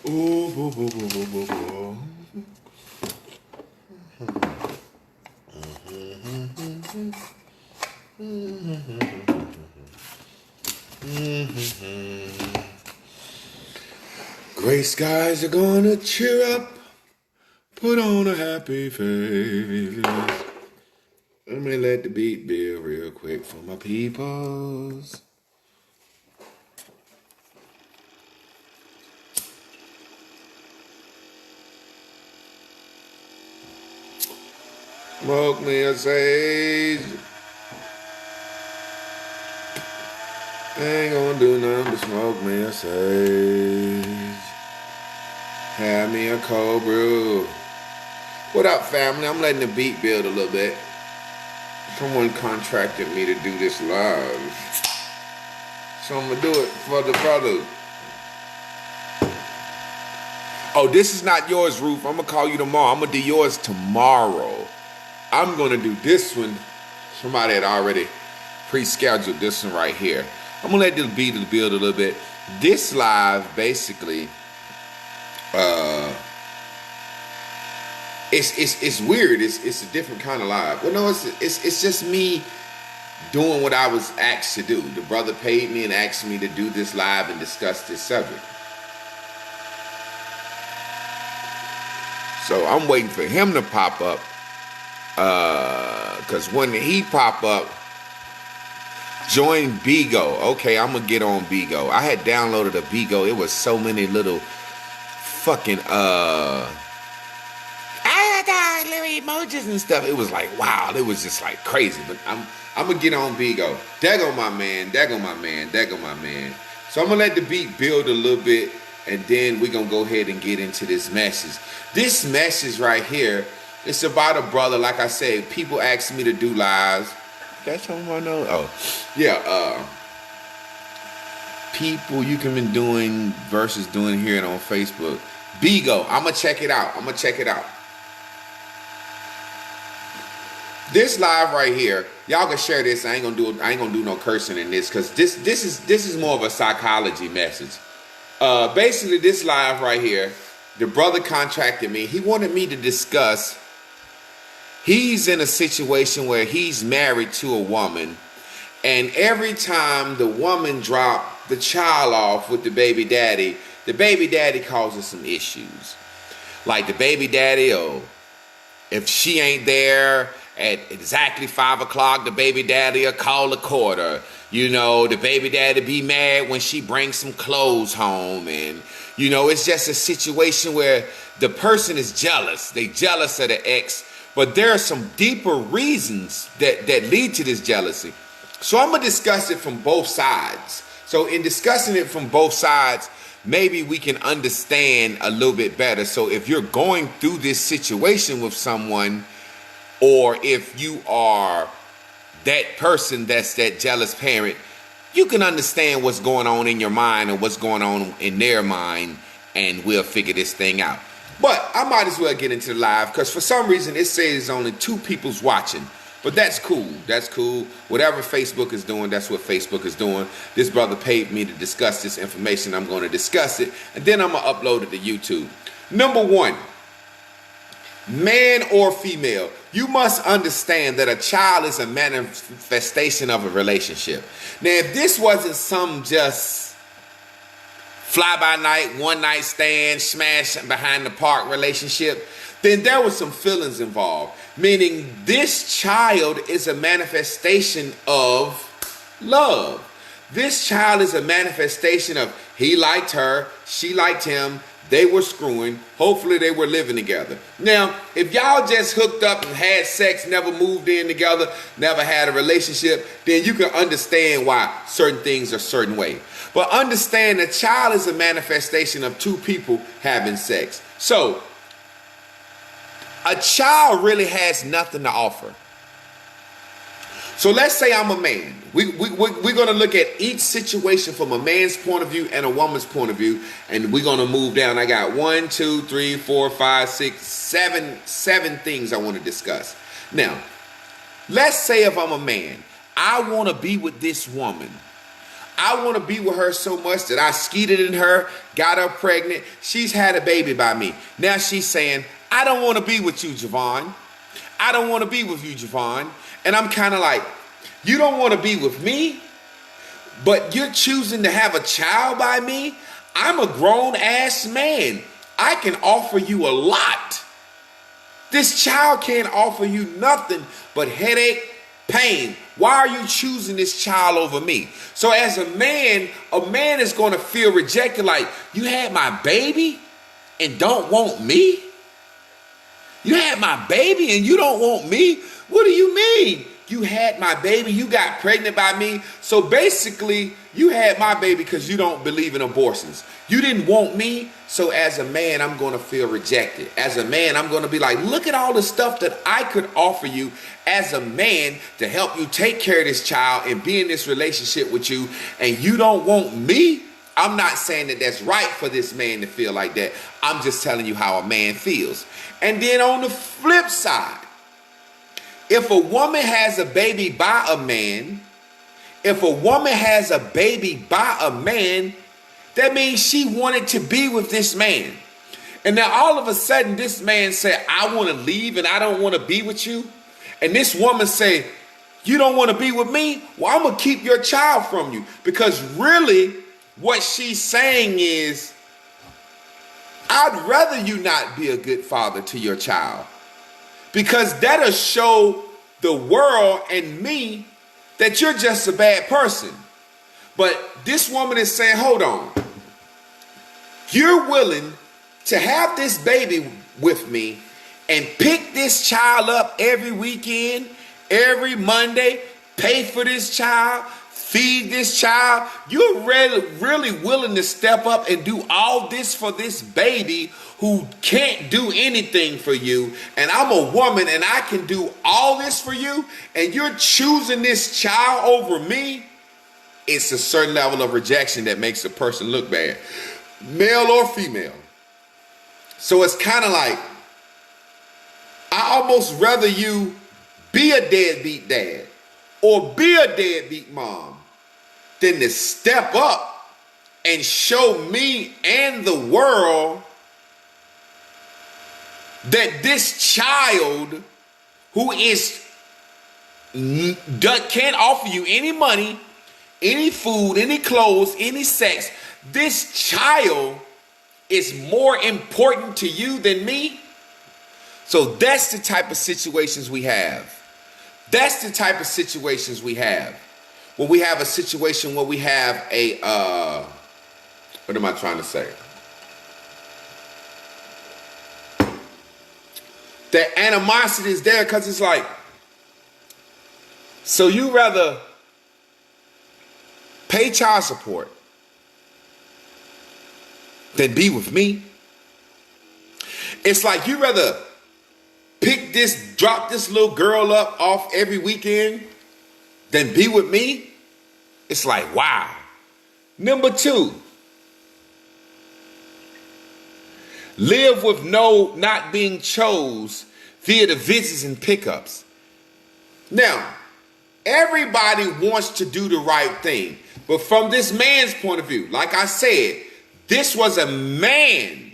Ooh, boo, boo, boo, boo, boo, boo. Gray skies are gonna cheer up. Put on a happy face. Let me let the beat build real quick for my peoples. Smoke me a sage. Ain't gonna do nothing but smoke me a sage. Have me a cold brew. What up, family? I'm letting the beat build a little bit. Someone contracted me to do this live, so I'm gonna do it for the brothers. Oh, this is not yours, Ruth. I'm gonna call you tomorrow. I'm gonna do yours tomorrow. I'm gonna do this one. Somebody had already pre-scheduled this one right here. I'm gonna let this beat build a little bit. This live, basically, it's weird. It's a different kind of live. Well, no, it's just me doing what I was asked to do. The brother paid me and asked me to do this live and discuss this subject. So I'm waiting for him to pop up, because when he pop up, join Bigo. Okay, I'm gonna get on Bigo. I had downloaded a Bigo. It was so many little fucking little emojis and stuff. It was like, wow, it was just like crazy. But I'm gonna get on Bigo. There go my man. There go my man. There go my man. So I'm gonna let the beat build a little bit, and then we're gonna go ahead and get into this message. This message right here, it's about a brother. Like I said, people ask me to do lives. That's something I know. Oh, yeah. People you can be doing versus doing here on Facebook. Bigo. I'm gonna check it out. This live right here, y'all can share this. I ain't gonna do no cursing in this, because this is more of a psychology message. Basically, this live right here, the brother contracted me. He wanted me to discuss. He's in a situation where he's married to a woman, and every time the woman dropped the child off with the baby daddy causes some issues. Like the baby daddy, if she ain't there at exactly 5 o'clock, the baby daddy will call a quarter. You know, the baby daddy be mad when she brings some clothes home. And, you know, it's just a situation where the person is jealous. They jealous of the ex. But there are some deeper reasons that lead to this jealousy. So I'm going to discuss it from both sides. So in discussing it from both sides, maybe we can understand a little bit better. So if you're going through this situation with someone, or if you are that person that's that jealous parent, you can understand what's going on in your mind and what's going on in their mind, and we'll figure this thing out. But I might as well get into the live, because for some reason it says only 2 people's watching. But that's cool. That's cool. Whatever Facebook is doing, that's what Facebook is doing. This brother paid me to discuss this information. I'm going to discuss it, and then I'm going to upload it to YouTube. Number 1, man or female, you must understand that a child is a manifestation of a relationship. Now, if this wasn't some just fly-by-night, one-night stand, smash behind the park relationship, then there was some feelings involved. Meaning this child is a manifestation of love. This child is a manifestation of he liked her, she liked him, they were screwing, hopefully they were living together. Now, if y'all just hooked up and had sex, never moved in together, never had a relationship, then you can understand why certain things are a certain way. But understand a child is a manifestation of 2 people having sex. So, a child really has nothing to offer. So let's say I'm a man. We're going to look at each situation from a man's point of view and a woman's point of view, and we're going to move down. I got 1, 2, 3, 4, 5, 6, 7 things I want to discuss. Now, let's say if I'm a man, I want to be with this woman. I want to be with her so much that I skeeted in her, got her pregnant. She's had a baby by me. Now she's saying, I don't want to be with you, Javon. I don't want to be with you, Javon. And I'm kind of like, you don't want to be with me, but you're choosing to have a child by me? I'm a grown-ass man. I can offer you a lot. This child can't offer you nothing but headache, pain. Why are you choosing this child over me? So as a man is going to feel rejected, like, you had my baby and don't want me? You had my baby and you don't want me? What do you mean? You had my baby, you got pregnant by me. So basically, you had my baby because you don't believe in abortions. You didn't want me, so as a man, I'm going to feel rejected. As a man, I'm going to be like, look at all the stuff that I could offer you as a man to help you take care of this child and be in this relationship with you, and you don't want me? I'm not saying that that's right for this man to feel like that. I'm just telling you how a man feels. And then on the flip side, if a woman has a baby by a man, that means she wanted to be with this man. And now all of a sudden this man said, I want to leave and I don't want to be with you. And this woman say, you don't want to be with me? Well, I'm going to keep your child from you. Because really what she's saying is, I'd rather you not be a good father to your child. Because that'll show the world and me that you're just a bad person. But this woman is saying, hold on. You're willing to have this baby with me and pick this child up every weekend, every Monday, pay for this child, feed this child. You're really willing to step up and do all this for this baby who can't do anything for you, and I'm a woman and I can do all this for you, and you're choosing this child over me? It's a certain level of rejection that makes a person look bad, male or female. So it's kind of like, I almost rather you be a deadbeat dad or be a deadbeat mom than to step up and show me and the world that this child who can't offer you any money, any food, any clothes, any sex, this child is more important to you than me. So that's the type of situations we have. That's the type of situations we have. When we have a situation where we have a, what am I trying to say? That animosity is there because it's like, so you rather pay child support than be with me? It's like you rather drop this little girl up off every weekend than be with me? It's like, wow. Number 2, live with not being chose via the visits and pickups. Now, everybody wants to do the right thing, but from this man's point of view, like I said, this was a man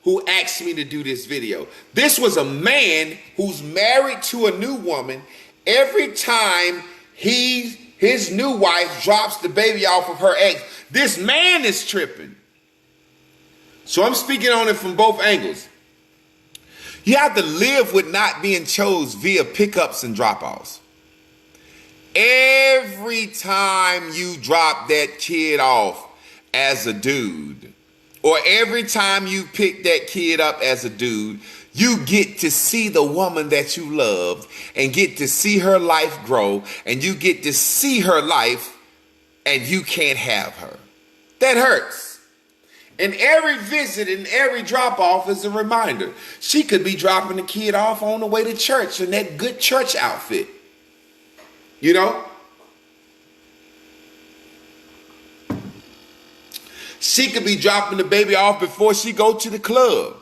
who asked me to do this video. This was a man who's married to a new woman. Every time his new wife drops the baby off of her ex, this man is tripping. So I'm speaking on it from both angles. You have to live with not being chose via pickups and drop-offs. Every time you drop that kid off as a dude, or every time you pick that kid up as a dude, you get to see the woman that you loved and get to see her life grow, and you get to see her life and you can't have her. That hurts. And every visit and every drop off is a reminder. She could be dropping the kid off on the way to church in that good church outfit. You know? She could be dropping the baby off before she go to the club.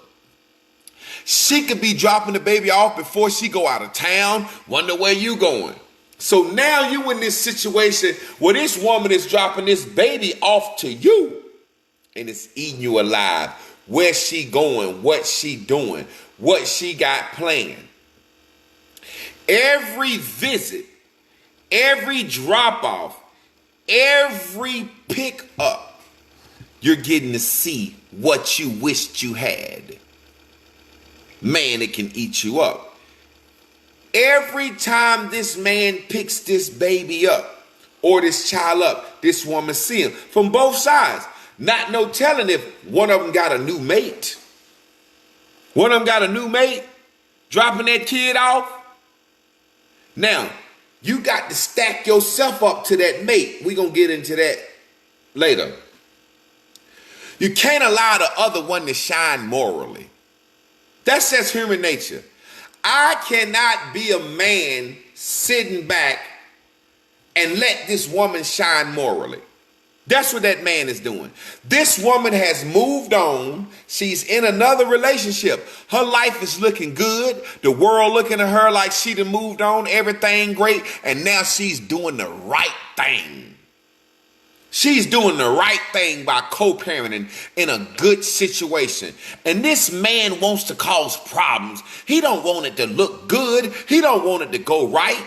She could be dropping the baby off before she go out of town, wonder where you going. So now you in this situation where this woman is dropping this baby off to you and it's eating you alive. Where's she going? What's she doing? What she got planned? Every visit, every drop off, every pick up, you're getting to see what you wished you had. Man, it can eat you up. Every time this man picks this baby up or this child up, this woman see him from both sides. Not no telling if one of them got a new mate. One of them got a new mate, dropping that kid off. Now, you got to stack yourself up to that mate. We're going to get into that later. You can't allow the other one to shine morally. That's just human nature. I cannot be a man sitting back and let this woman shine morally. That's what that man is doing. This woman has moved on. She's in another relationship. Her life is looking good. The world looking at her like she done moved on. Everything great. And now she's doing the right thing. She's doing the right thing by co-parenting in a good situation. And this man wants to cause problems. He don't want it to look good. He don't want it to go right.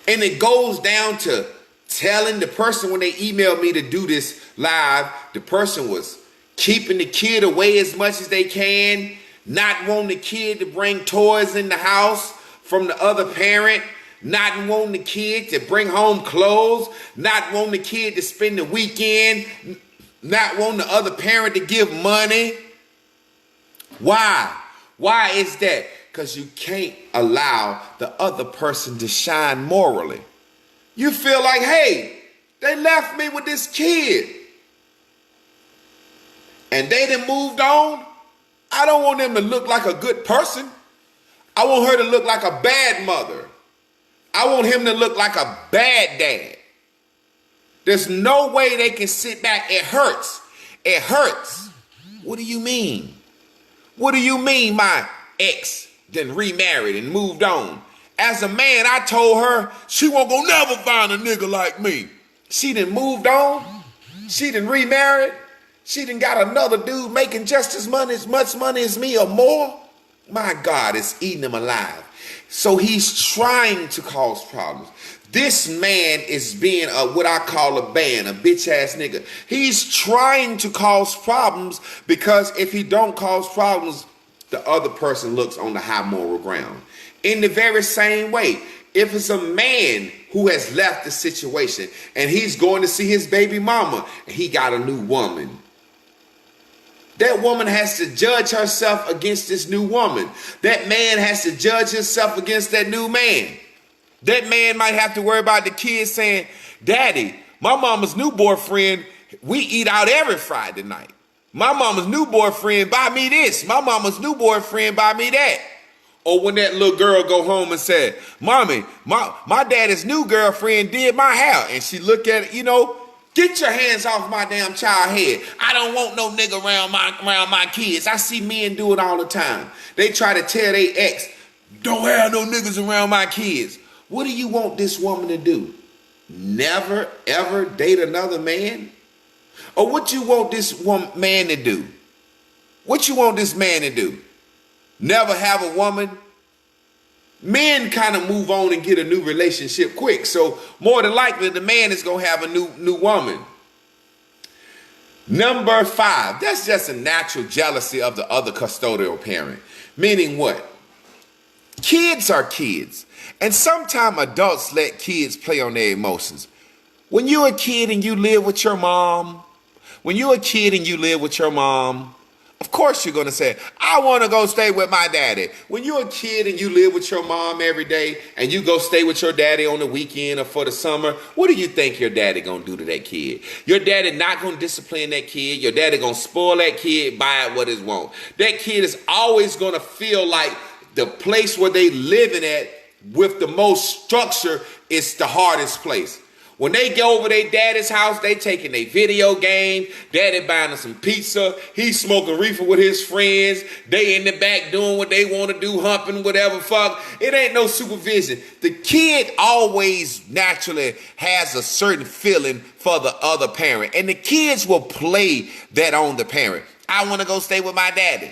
And it goes down to telling the person when they emailed me to do this live, the person was keeping the kid away as much as they can, not wanting the kid to bring toys in the house from the other parent, not wanting the kid to bring home clothes, not wanting the kid to spend the weekend, not wanting the other parent to give money. Why? Why is that? Because you can't allow the other person to shine morally. You feel like, hey, they left me with this kid and they done moved on. I don't want them to look like a good person. I want her to look like a bad mother. I want him to look like a bad dad. There's no way they can sit back. It hurts. It hurts. What do you mean? What do you mean my ex then remarried and moved on? As a man, I told her she won't go never find a nigga like me. She done moved on. She done remarried. She done got another dude making just as much money as me or more. My God, it's eating him alive. So he's trying to cause problems. This man is being what I call a bitch ass nigga. He's trying to cause problems because if he don't cause problems, the other person looks on the high moral ground. In the very same way, if it's a man who has left the situation and he's going to see his baby mama and he got a new woman, that woman has to judge herself against this new woman. That man has to judge himself against that new man. That man might have to worry about the kids saying, Daddy, my mama's new boyfriend, we eat out every Friday night. My mama's new boyfriend buy me this. My mama's new boyfriend buy me that. Or when that little girl go home and said, Mommy, my daddy's new girlfriend did my hair. And she look at it, get your hands off my damn child head. I don't want no nigga around my kids. I see men do it all the time. They try to tell their ex, don't have no niggas around my kids. What do you want this woman to do? Never, ever date another man? Or what you want this man to do? What you want this man to do? Never have a woman? Men kind of move on and get a new relationship quick. So more than likely, the man is going to have a new woman. Number 5, that's just a natural jealousy of the other custodial parent. Meaning what? Kids are kids. And sometimes adults let kids play on their emotions. When you're a kid and you live with your mom, of course you're going to say, I want to go stay with my daddy. When you're a kid and you live with your mom every day and you go stay with your daddy on the weekend or for the summer, what do you think your daddy going to do to that kid? Your daddy not going to discipline that kid. Your daddy going to spoil that kid, buy it what it wants. That kid is always going to feel like the place where they living at with the most structure is the hardest place. When they go over their daddy's house, they taking their video game. Daddy buying them some pizza. He's smoking reefer with his friends. They in the back doing what they want to do, humping, whatever fuck. It ain't no supervision. The kid always naturally has a certain feeling for the other parent. And the kids will play that on the parent. I want to go stay with my daddy.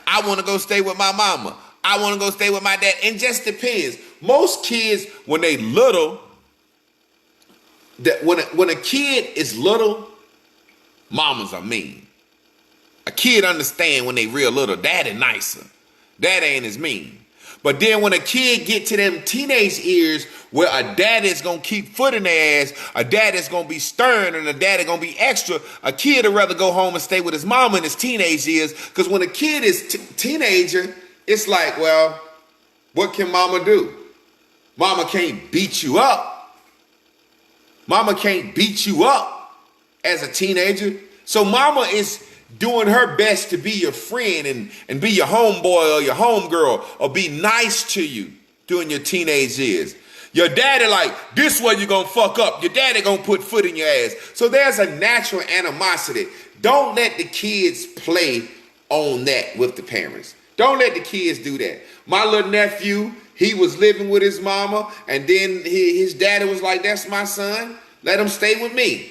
I want to go stay with my mama. I want to go stay with my dad. It just depends. Most kids, when they little, when a kid is little, mamas are mean. A kid understand when they real little, daddy nicer. Daddy ain't as mean. But then when a kid get to them teenage years where a daddy is going to keep foot in their ass, a daddy is going to be stern, and a daddy going to be extra, a kid would rather go home and stay with his mama in his teenage years. Because when a kid is teenager, it's like, well, what can mama do? Mama can't beat you up. Mama can't beat you up as a teenager. So mama is doing her best to be your friend and be your homeboy or your homegirl or be nice to you during your teenage years. Your daddy like, this way you're going to fuck up. Your daddy going to put foot in your ass. So there's a natural animosity. Don't let the kids play on that with the parents. Don't let the kids do that. My little nephew, he was living with his mama, and then his daddy was like, that's my son. Let him stay with me.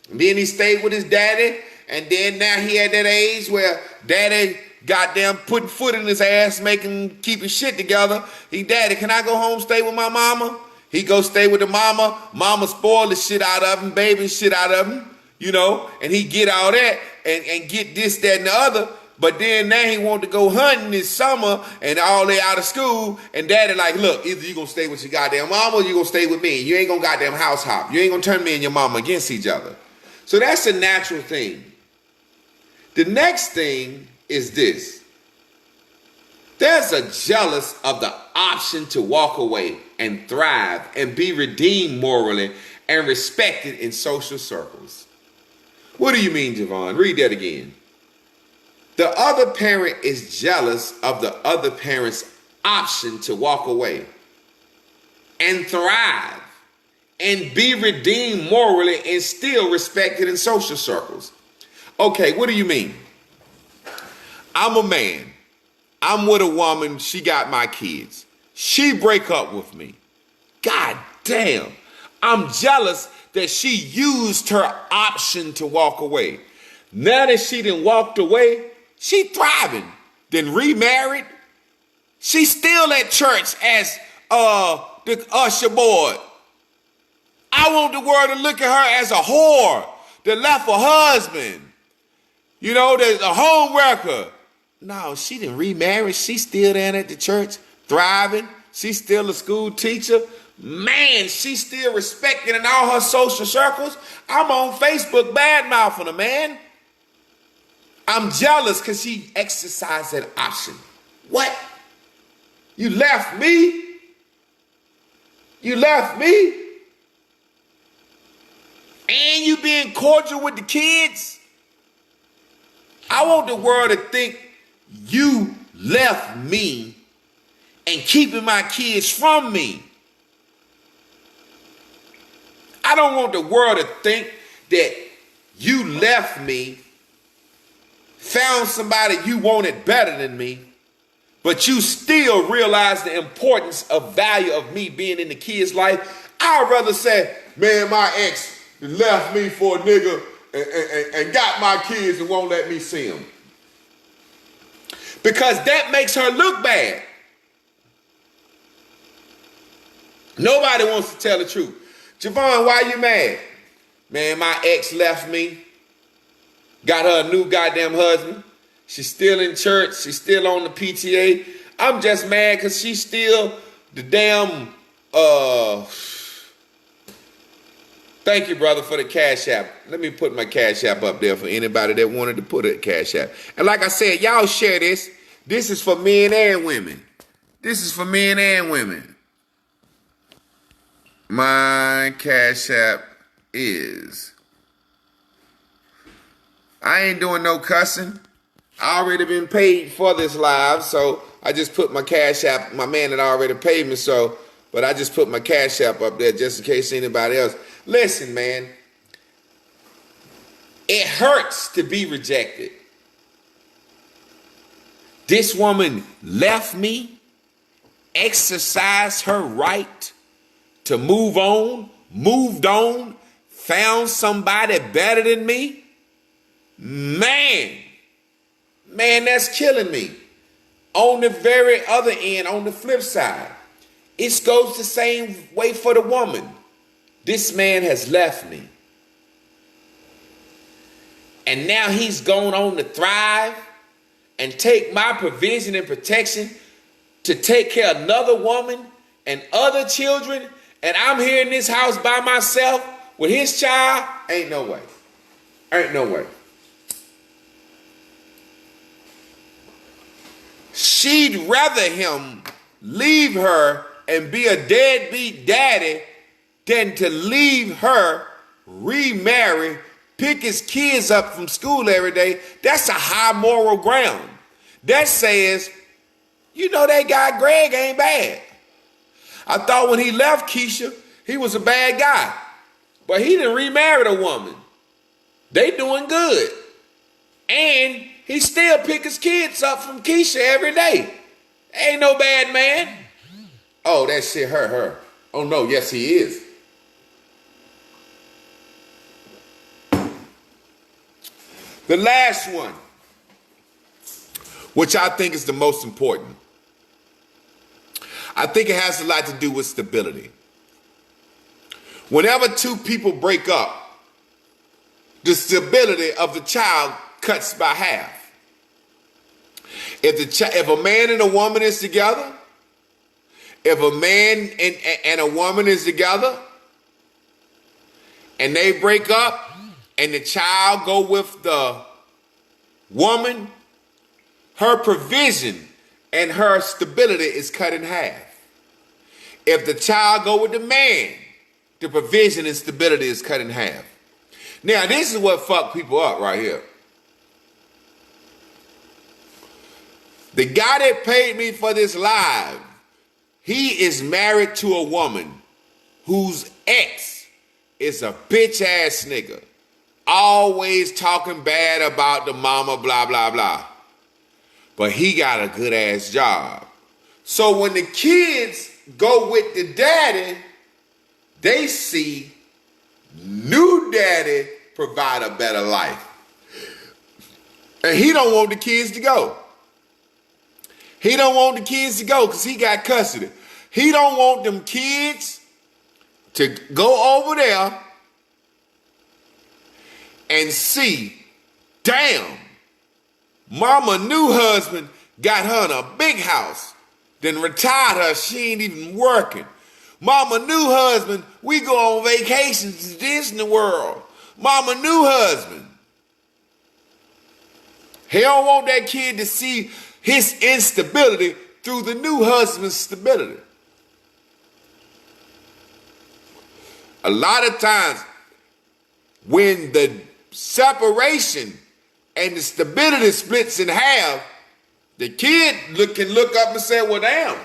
And then he stayed with his daddy, and then now he at that age where daddy goddamn putting foot in his ass, keeping shit together. He, daddy, can I go home stay with my mama? He go stay with the mama. Mama spoil the shit out of him, baby shit out of him, you know, and he get all that and get this, that, and the other. But then now he want to go hunting this summer and all they out of school. And daddy like, look, either you going to stay with your goddamn mama or you going to stay with me. You ain't going to goddamn house hop. You ain't going to turn me and your mama against each other. So that's a natural thing. The next thing is this. There's a jealous of the option to walk away and thrive and be redeemed morally and respected in social circles. What do you mean, Javon? Read that again. The other parent is jealous of the other parent's option to walk away and thrive and be redeemed morally and still respected in social circles. Okay, what do you mean? I'm a man. I'm with a woman. She got my kids. She break up with me. God damn. I'm jealous that she used her option to walk away. Now that she done walked away, she thriving, then remarried. She's still at church as the usher boy. I want the world to look at her as a whore that left her husband. You know, there's a home wrecker. No, she didn't remarry. She's still down at the church, thriving. She's still a school teacher. Man, she's still respected in all her social circles. I'm on Facebook bad-mouthing her, man. I'm jealous because she exercised that option. What? You left me? You left me? And you being cordial with the kids? I want the world to think you left me and keeping my kids from me. I don't want the world to think that you left me, found somebody you wanted better than me, but you still realize the importance of value of me being in the kid's life. I'd rather say, man, my ex left me for a nigga and got my kids and won't let me see them. Because that makes her look bad. Nobody wants to tell the truth. Javon, why you mad? Man, my ex left me. Got her a new goddamn husband. She's still in church. She's still on the PTA. I'm just mad because she's still the damn... Thank you, brother, for the Cash App. Let me put my Cash App up there for anybody that wanted to put a Cash App. And like I said, y'all share this. This is for men and women. This is for men and women. My Cash App is... I ain't doing no cussing. I already been paid for this live, so I just put my Cash App. My man had already paid me, so but I just put my Cash App up there just in case anybody else. Listen, man, it hurts to be rejected. This woman left me, exercised her right to move on, moved on, found somebody better than me. Man, that's killing me. On the very other end, on the flip side, it goes the same way for the woman. This man has left me. And now he's going on to thrive and take my provision and protection to take care of another woman and other children, and I'm here in this house by myself with his child. Ain't no way. Ain't no way. She'd rather him leave her and be a deadbeat daddy than to leave her, remarry, pick his kids up from school every day. That's a high moral ground. That says, you know, that guy Greg ain't bad. I thought when he left Keisha, he was a bad guy. But he done remarried a woman. They doing good. And he still pick his kids up from Keisha every day. Ain't no bad man. Oh, that shit hurt her. Oh no, yes he is. The last one, which I think is the most important. I think it has a lot to do with stability. Whenever two people break up, the stability of the child cuts by half. If a man and a woman is together, if a man and a woman is together, and they break up, and the child go with the woman, her provision and her stability is cut in half. If the child go with the man, the provision and stability is cut in half. Now, this is what fuck people up right here. The guy that paid me for this live, he is married to a woman whose ex is a bitch ass nigga. Always talking bad about the mama, blah, blah, blah. But he got a good ass job. So when the kids go with the daddy, they see new daddy provide a better life. And he don't want the kids to go. He don't want the kids to go because he got custody. He don't want them kids to go over there and see, damn, mama new husband got her in a big house, then retired her, she ain't even working. Mama new husband, we go on vacations to Disney World. Mama new husband. He don't want that kid to see his instability through the new husband's stability. A lot of times, when the separation and the stability splits in half, the kid can look up and say, well, damn,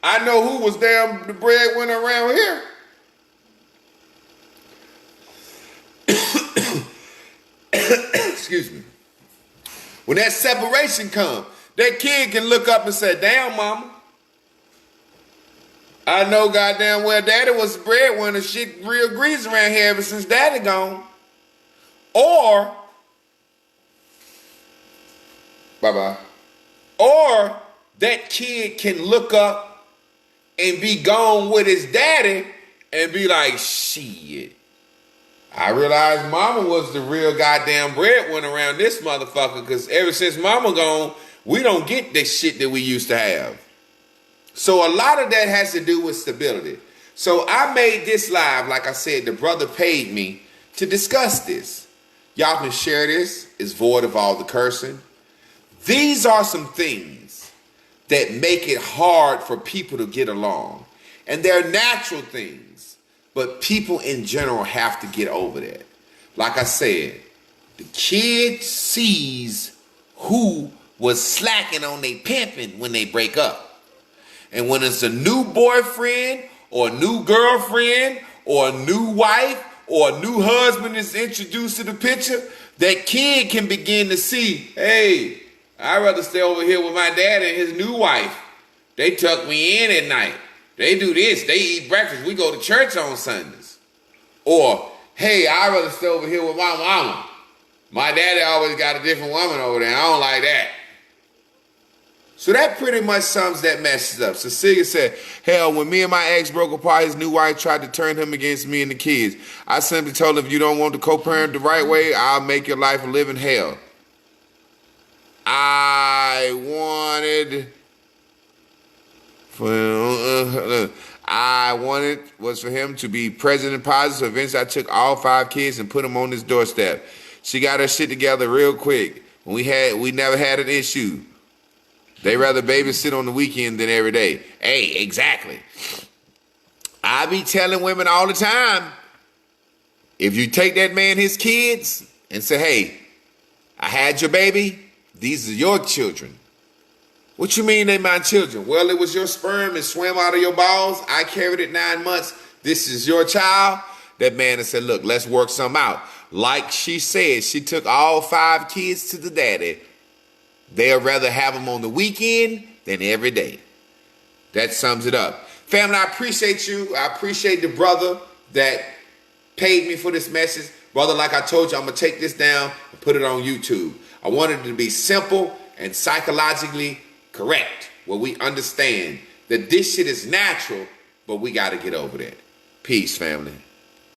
I know who was damn the breadwinner around here. Excuse me. When that separation comes, that kid can look up and say, damn, mama, I know goddamn well daddy was the breadwinner. Shit real greasy around here ever since daddy gone. Or, bye-bye. Or that kid can look up and be gone with his daddy and be like, shit, I realized mama was the real goddamn breadwinner around this motherfucker because ever since mama gone, we don't get the shit that we used to have. So a lot of that has to do with stability. So I made this live, like I said, the brother paid me to discuss this. Y'all can share this. It's void of all the cursing. These are some things that make it hard for people to get along. And they're natural things, but people in general have to get over that. Like I said, the kid sees who was slacking on their pimping when they break up. And when it's a new boyfriend or a new girlfriend or a new wife or a new husband is introduced to the picture, that kid can begin to see, hey, I'd rather stay over here with my dad and his new wife. They tuck me in at night. They do this. They eat breakfast. We go to church on Sundays. Or, hey, I'd rather stay over here with my mama. My daddy always got a different woman over there. I don't like that. So that pretty much sums that message up. Cecilia said, hell, when me and my ex broke apart, his new wife tried to turn him against me and the kids. I simply told him, if you don't want to co-parent the right way, I'll make your life a living hell. I wanted was for him to be present and positive. So eventually I took all 5 kids and put them on his doorstep. She got her shit together real quick. We never had an issue. They rather babysit on the weekend than every day. Hey, exactly. I be telling women all the time, if you take that man his kids and say, hey, I had your baby, these are your children. What you mean they my children? Well, it was your sperm and swam out of your balls. I carried it 9 months. This is your child. That man has said, look, let's work something out. Like she said, she took all 5 kids to the daddy. They'll rather have them on the weekend than every day. That sums it up. Family, I appreciate you. I appreciate the brother that paid me for this message. Brother, like I told you, I'm going to take this down and put it on YouTube. I wanted it to be simple and psychologically correct, where we understand that this shit is natural, but we got to get over that. Peace, family.